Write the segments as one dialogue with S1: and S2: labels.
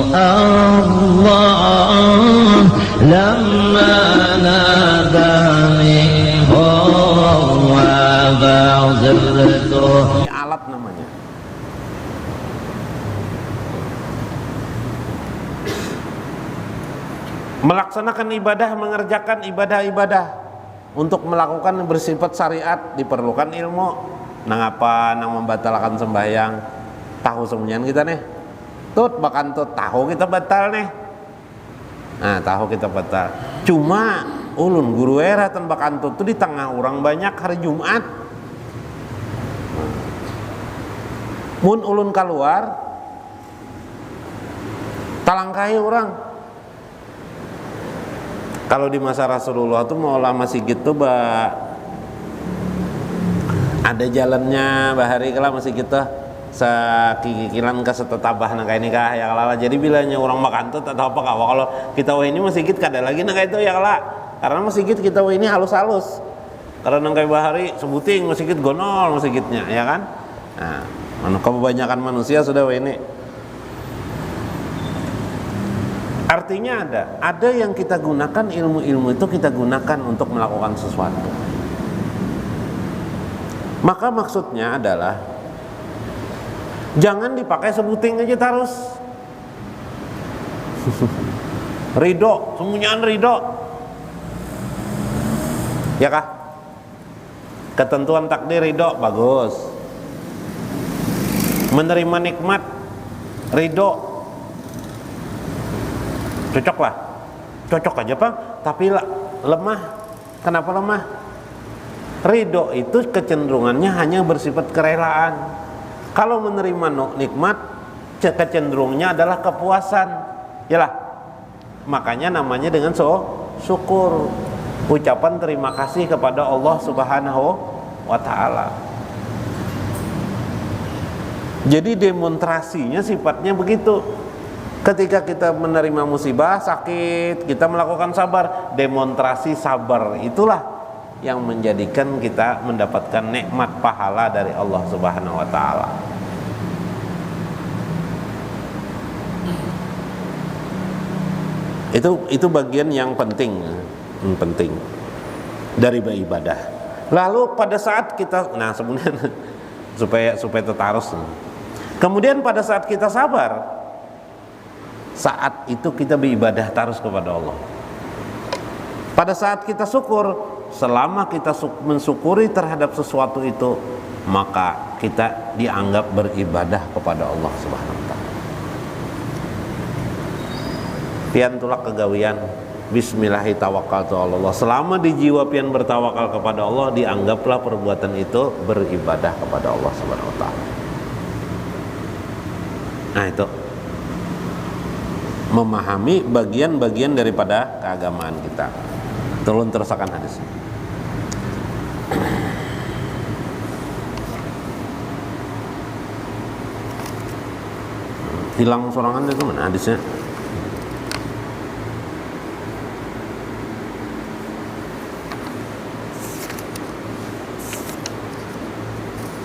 S1: Allah lamma nadani huwa ba'dzirtu.
S2: Alat namanya. Melaksanakan ibadah, mengerjakan ibadah-ibadah untuk melakukan bersifat syariat diperlukan ilmu. Nang apa? Nang membatalkan sembahyang, tahu semuanya kita nih. Tut bahkan tut tahu kita batal nih. Nah, tahu kita batal. Cuma ulun guru era tan bahkan tut di tengah orang banyak hari Jumat. Mun ulun keluar talangkai orang. Kalau di masa Rasulullah tuh mau lama sigit tuh ada jalannya bahari kala masih kita sakikilan ke setetabah nang kayak nikah ya kala. Jadi bilanya orang makan tuh atau apa kalau kita wah ini masih sigit kada lagi nang kayak itu ya kala. Karena masih sigit kita wah ini halus-halus. Karena nang kayak bahari sebuting masih sigit gonol masih sigitnya ya kan. Nah, kebanyakan manusia sudah wah ini. Artinya ada yang kita gunakan ilmu-ilmu itu kita gunakan untuk melakukan sesuatu. Maka maksudnya adalah jangan dipakai sebuting aja terus. Ridho, semuanya ridho. Ya kah? Ketentuan takdir ridho, bagus. Menerima nikmat ridho, cocok aja Pak, tapi lemah. Kenapa lemah? Ridho itu kecenderungannya hanya bersifat kerelaan. Kalau menerima nikmat, kecenderungannya adalah kepuasan. Yalah, makanya namanya dengan syukur, ucapan terima kasih kepada Allah Subhanahu wa Ta'ala. Jadi demonstrasinya sifatnya begitu. Ketika kita menerima musibah, sakit, kita melakukan sabar. Demonstrasi sabar itulah yang menjadikan kita mendapatkan nikmat pahala dari Allah Subhanahu wa Ta'ala. Itu bagian yang penting dari ibadah. Lalu pada saat kita, nah sebenarnya supaya tertarus. Kemudian pada saat kita sabar, saat itu kita beribadah terus kepada Allah. Pada saat kita syukur, selama kita mensyukuri terhadap sesuatu itu, maka kita dianggap beribadah kepada Allah Subhanahu wa Ta'ala. Pian tulak kegawian bismillahi tawakkaltu ala Allah. Selama di jiwa pian bertawakal kepada Allah, dianggaplah perbuatan itu beribadah kepada Allah Subhanahu wa Ta'ala. Nah, itu memahami bagian-bagian daripada keagamaan kita. Tolong terusakan hadis. Hilang sorangan itu mana hadisnya?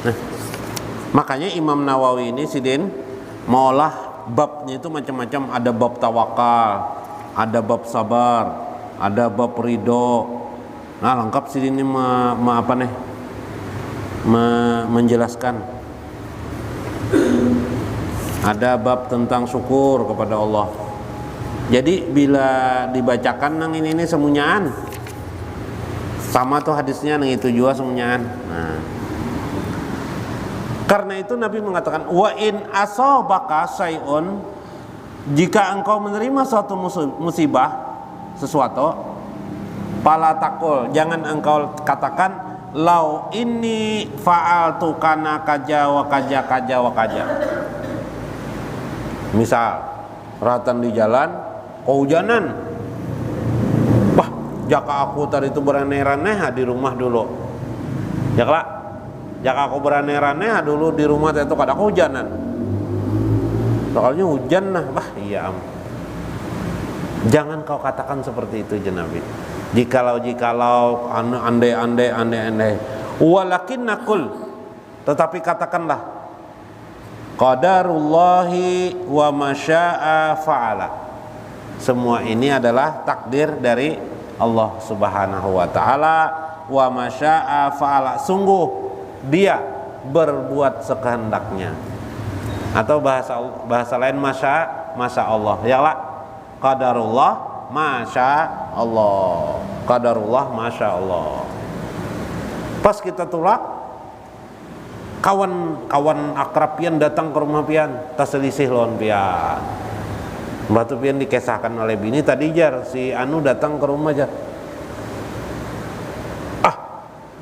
S2: Nah, makanya Imam Nawawi ini sidin maulah babnya itu macam-macam. Ada bab tawakal, ada bab sabar, ada bab ridho. Nah, lengkap sih ini menjelaskan. Ada bab tentang syukur kepada Allah. Jadi bila dibacakan nang ini semunyaan sama tuh hadisnya nang itu juga semunyaan. Nah, karena itu Nabi mengatakan wa in asabaka syai'un, jika engkau menerima suatu musibah sesuatu, fala taqul, jangan engkau katakan lau inni fa'altu kana kaja wa kaja kaja wa kaja. Misal ratan di jalan kehujanan, wah jaka aku tadi itu beraneh-raneh di rumah dulu, jaka aku beraneh-raneh dulu di rumah itu kada kehujanan. Soalnya hujan nah, iya. Jangan kau katakan seperti itu Nabi. Jikalau andai. Walakin nakul, tetapi katakanlah Qadarullahi wa masya'a fa'ala. Semua ini adalah takdir dari Allah Subhanahu wa taala. Wa masya'a fa'ala, sungguh dia berbuat sekehendaknya. Atau bahasa lain masya Allah. Ya lah, qadarullah masya Allah. Qadarullah masya Allah. Pas kita tolak, kawan akrab pian datang ke rumah pian, taselisih lawan pian. Batu pian dikesahkan oleh bini tadi jar, si anu datang ke rumah jar.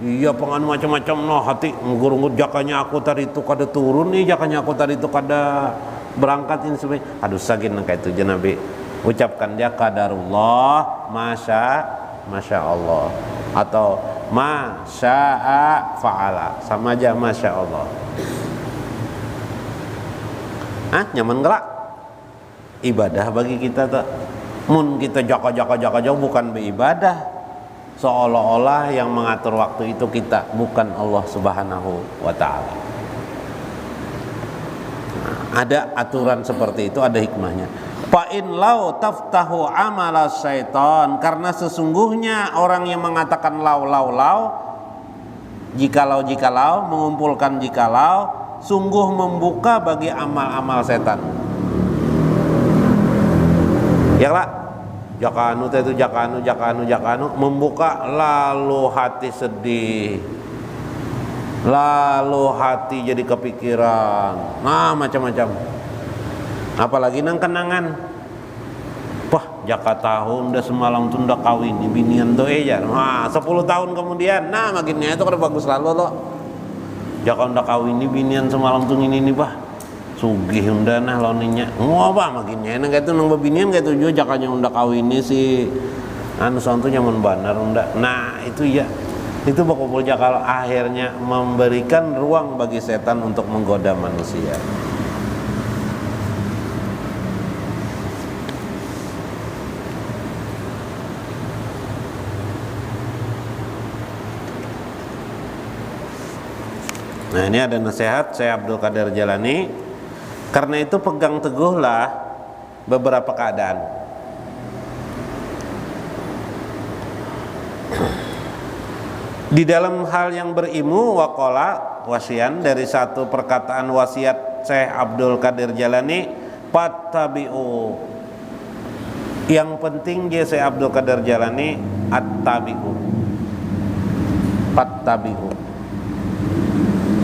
S2: Iya pengan macam-macam no hati ngurungut jakanya aku tadi itu kada turun nih, jakanya aku tadi itu kada berangkat ini sebenarnya. Aduh sagin kayak itu je Nabi. Ucapkan dia qadarullah masya Allah atau masya'a fa'ala, sama aja masya Allah. Nyaman gelak ibadah bagi kita tuh. Mun kita jaka jauh bukan beribadah, seolah-olah yang mengatur waktu itu kita, bukan Allah Subhanahu wa ta'ala. Ada aturan seperti itu, ada hikmahnya. Fa'in lau taftahu amala syaitan, karena sesungguhnya orang yang mengatakan lau, jikalau, mengumpulkan jikalau, sungguh membuka bagi amal-amal setan. Ya lah, jakanu itu jakanu membuka, lalu hati sedih, lalu hati jadi kepikiran, macam-macam. Apalagi nang kenangan, wah jaka tahun udah semalam tuh udah kawin di binian tuh ya, 10 tahun kemudian, makinnya itu kada bagus lalu lo, jaka udah kawin di binian semalam tuh ini bah, sugih udah launinya, apa makinnya, nang kayak itu nang bebinian kayak itu juga jakanya udah kawin ini si, anu santu nyaman banar udah, itu ya, itu bakal jakal akhirnya memberikan ruang bagi setan untuk menggoda manusia. Nah ini ada nasihat Syekh Abdul Qadir Jalani. Karena itu pegang teguhlah beberapa keadaan. Di dalam hal yang berilmu, waqala wasian, dari satu perkataan wasiat Syekh Abdul Qadir Jalani, fattabi'u. Yang penting dia Syekh Abdul Qadir Jalani, at-tabi'u. Fattabi'u.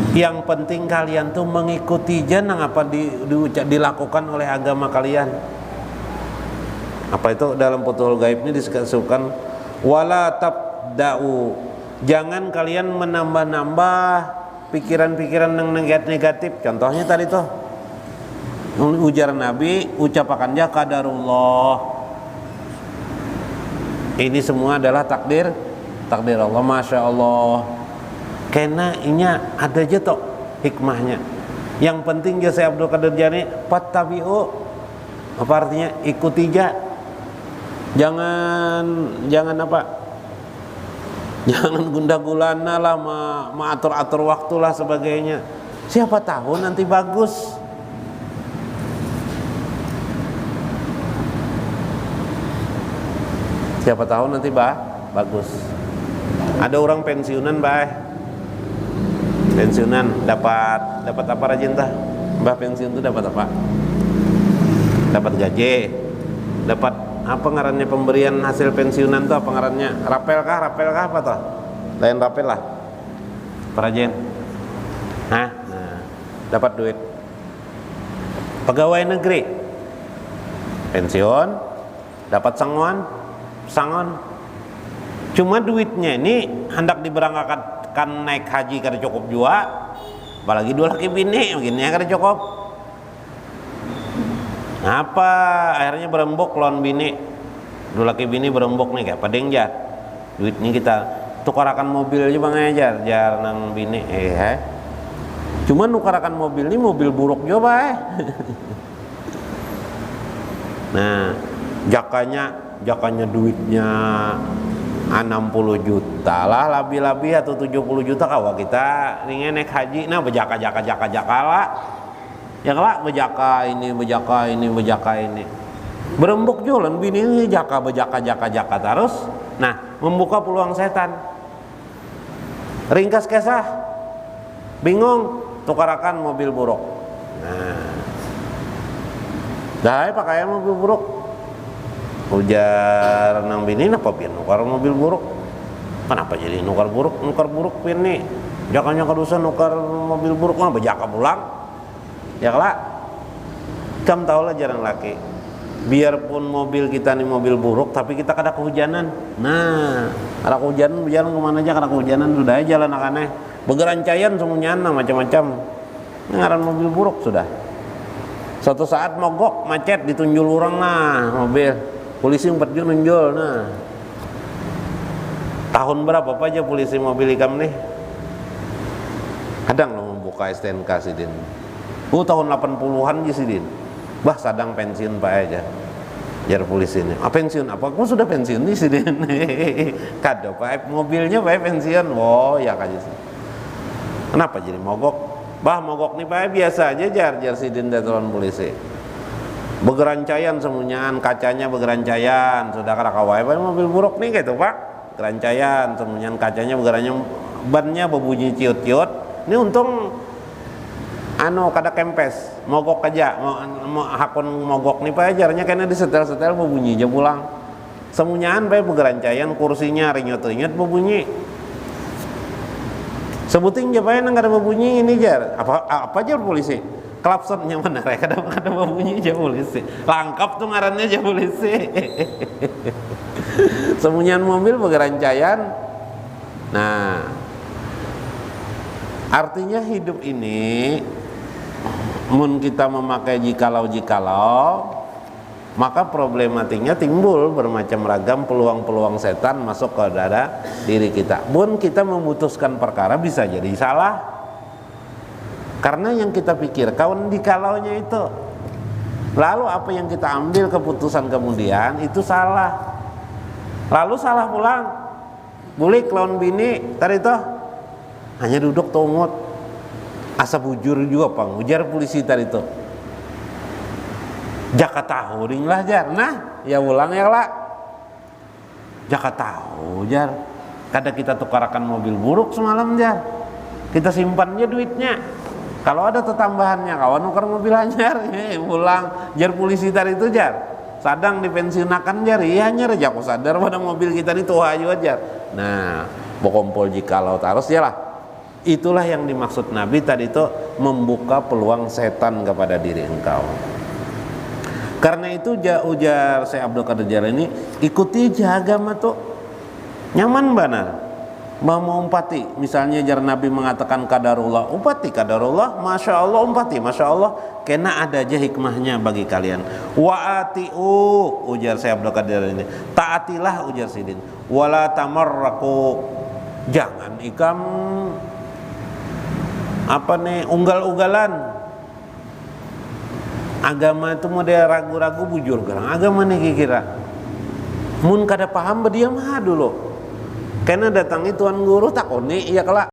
S2: Yang penting kalian tuh mengikuti jangan apa dilakukan oleh agama kalian. Apa itu dalam Futhul Ghaib ini disebutkan wala tabda'u. Jangan kalian menambah-nambah pikiran-pikiran yang negatif. Contohnya tadi tuh ujar Nabi, ucapakannya qadarullah. Ini semua adalah takdir Allah, masya Allah. Karena ini ada aja toh hikmahnya. Yang penting ya Syekh Abdul Qadir Jalani, fattabi'u. Apa artinya? Ikuti aja. Jangan apa? Jangan gundah gulana lah, atur waktu lah sebagainya. Siapa tahu nanti bagus. Siapa tahu nanti bagus. Ada orang pensiunan pensiunan dapat apa rajin tah? Mbah pensiun itu dapat apa? Dapat gaji, dapat apa ngarannya pemberian hasil pensiunan tuh apa ngarannya? Rapel kah apa toh? Lain rapel lah. Perajin. Nah, dapat duit. Pegawai negeri pensiun dapat sangon. Cuma duitnya ini hendak diberangkatkan naik haji kada cukup jua, apalagi 2 laki bini begini kada cukup. Apa akhirnya berembuk lawan bini, 2 laki bini berembuk nih kayak padeng jar duitnya kita tukarakan mobil aja bang jar nang bini cuma nukarakan mobil ini mobil buruk juga nah jakanya duitnya 60 juta lah lebih atau 70 juta kawa kita ringnya naik haji, nah berjaka lah Ya kelak bejaka ini. Berembuk jualan bini ini jaka terus. Nah, membuka peluang setan. Ringkas kisah, bingung, tukarakan mobil buruk. Nah, dah pakai mobil buruk. Ujar nang bini napa pian nukar mobil buruk? Kenapa jadi nukar buruk pian nih? Jakanya kadusan nukar mobil buruk mah bejaka pulang. Ya kelak, kamu tahu lah jarang laki. Biarpun mobil kita nih mobil buruk, tapi kita kada kehujanan. Nah, kada kehujanan berjalan kemana aja, kada kehujanan sudah aja jalan aneh. Begerancayan semuanya macam-macam. Ngaran mobil buruk sudah. Suatu saat mogok macet ditunjul orang mobil. Polisi 4 jam nunjul Tahun berapa aja polisi mobil ikam nih? Kadang lo membuka STNK sidin. Tahun 80-an aja sidin. Bah sadang pensiun pak aja. Jar polisi ini. Pensiun apa? Kamu sudah pensiun nih sidin. Kado pak mobilnya pak pensiun. Oh ya kaji. Kenapa jadi mogok? Bah mogok nih pak biasa aja jar sidin datoran polisi. Begerancayan semuanyaan, kacanya begerancayan. Sudah kada kawai mobil buruk nih gitu pak. Gerancayan semuanyaan, kacanya begerancayan, bannya berbunyi ciut-ciut. Ini untung kada kempes, mogok aja, mau hakon mogok nih pak ajarnya karena disetel-setel berbunyi aja pulang. Semuanyaan pak begerancayan, kursinya rinyut-rinyut berbunyi. Sebutin aja pak nggak ada berbunyi ini jar. Apa aja polisi? Klakson mana rek kada berbunyi aja polisi. Lengkap tuh ngarannya aja polisi. Semuanyaan mobil begerancayan. Nah, artinya hidup ini mun kita memakai jikalau maka problematiknya timbul bermacam ragam peluang-peluang setan masuk ke dada diri kita. Mun kita memutuskan perkara bisa jadi salah karena yang kita pikir kawan dikalaunya itu, lalu apa yang kita ambil keputusan kemudian itu salah, lalu salah pulang. Bulik lawan bini tadi toh hanya duduk tongot asa bujur juga pang ujar polisi tadi tuh jaka tahu ring lah jar. Nah ya ulang ya lah jaka tahu jar kada kita tukarakan mobil buruk semalam jar, kita simpannya duitnya, kalau ada tetambahannya kawan nukar mobil anyar. Ulang jar polisi tadi itu jar sadang dipensiunakan jar. Iya jar jago sadar pada mobil kita ini tuh aja jar. Nah bokompol jikalau terus ya lah. Itulah yang dimaksud Nabi tadi itu membuka peluang setan kepada diri engkau. Karena itu ujar Syekh Abdul Qadir Jailani, ikuti aja agama tuh nyaman benar. Mau umpati, misalnya jar Nabi mengatakan kadarullah, umpati kadarullah, masya Allah umpati, masya Allah, kena ada aja hikmahnya bagi kalian. Wa'ati'u, ujar Syekh Abdul Qadir Jailani, taatilah ujar sidin. Wala tamarraku, jangan ikam unggal-unggalan. Agama itu mau dia ragu-ragu bujur gerang agama nih kira mun kada paham berdiam dulu karena datangi tuan guru takoni iya kelak